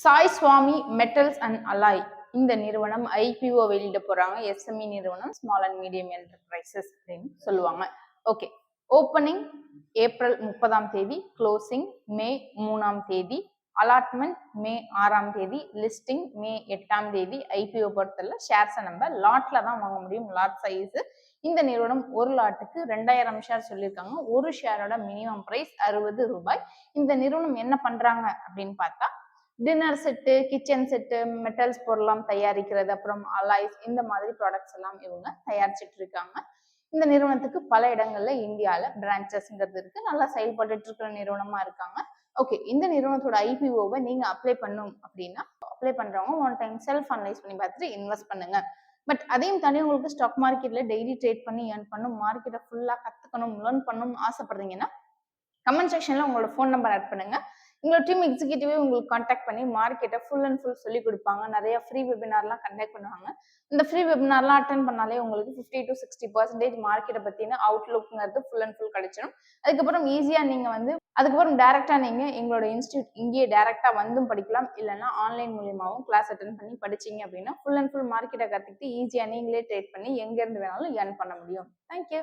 Sai Swami metals and alloy இந்த நிறுவனம் IPO வெளியிட போறாங்க. எஸ்எம்இ நிறுவனம், ஸ்மால் அண்ட் மீடியம் என்டர்பிரைசஸ் அப்படின்னு சொல்லுவாங்க. ஓகே, ஓப்பனிங் ஏப்ரல் 30 க்ளோசிங் மே 3 அலாட்மெண்ட் மே 6 லிஸ்டிங் மே 8 ஐபிஓ பொறுத்தல ஷேர்ஸை நம்ம லாட்ல தான் வாங்க முடியும். லாட் சைஸ் இந்த நிறுவனம் ஒரு லாட்டுக்கு 2000 ஷேர் சொல்லியிருக்காங்க. ஒரு ஷேரோட மினிமம் பிரைஸ் 60 ரூபாய். இந்த நிறுவனம் என்ன பண்றாங்க அப்படின்னு பார்த்தா dinner set, kitchen set, metals பொருளாம் தயாரிக்கிறது, அப்புறம் அலாய்ஸ் இந்த மாதிரி ப்ராடக்ட்ஸ் எல்லாம் இவங்க தயாரிச்சுட்டு இருக்காங்க. இந்த நிறுவனத்துக்கு பல இடங்கள்ல இந்தியாவில் பிரான்ச்சஸ்ங்கிறது இருக்கு. நல்லா செயல்பட்டு இருக்கிற நிறுவனமா இருக்காங்க. ஓகே, இந்த நிறுவனத்தோட ஐபிஓவை நீங்க அப்ளை பண்ணும் அப்படின்னா அப்ளை பண்றவங்க ஒன் டைம் செல்ஃப் அனலைஸ் பண்ணி பார்த்துட்டு இன்வெஸ்ட் பண்ணுங்க. பட் அதையும் தாண்டி உங்களுக்கு ஸ்டாக் மார்க்கெட்ல டெய்லி ட்ரேட் பண்ணி ஏர்ன் பண்ணும், மார்க்கெட்டை ஃபுல்லா கத்துக்கணும், லேர்ன் பண்ணணும் ஆசைப்படுறீங்கன்னா கமெண்ட் செக்ஷன்ல உங்களோட ஃபோன் நம்பர் ஆட் பண்ணுங்க. உங்களோட டீம் எக்ஸிக்யூட்டிவே உங்களுக்கு கான்டாக்ட் பண்ணி மார்க்கெட்டை ஃபுல் அண்ட் ஃபுல் சொல்லி கொடுப்பாங்க. நிறைய ஃப்ரீ வெபினார்லாம் கண்டக்ட் பண்ணுவாங்க. இந்த ஃப்ரீ வெபினார்லாம் அட்டன் பண்ணாலே உங்களுக்கு 50 to 60% மார்க்கெட்டை பத்தின அவுட்லுக்ங்கிறது ஃபுல் அண்ட் ஃபுல் கிடைச்சிடும். அதுக்கப்புறம் ஈஸியா நீங்க அதுக்கப்புறம் டைரக்டா நீங்க எங்களோட இன்ஸ்டியூட் இங்கேயே டைரக்டா வந்தும் படிக்கலாம். இல்லைன்னா ஆன்லைன் மூலியமாவும் கிளாஸ் அட்டன் பண்ணி படிச்சீங்க அப்படின்னா ஃபுல் அண்ட் ஃபுல் மார்க்கெட்டை கத்துக்கிட்டு ஈஸியா நீங்களே ட்ரேட் பண்ணி எங்க இருந்து வேணாலும் ஏர்ன் பண்ண முடியும். தேங்க்யூ.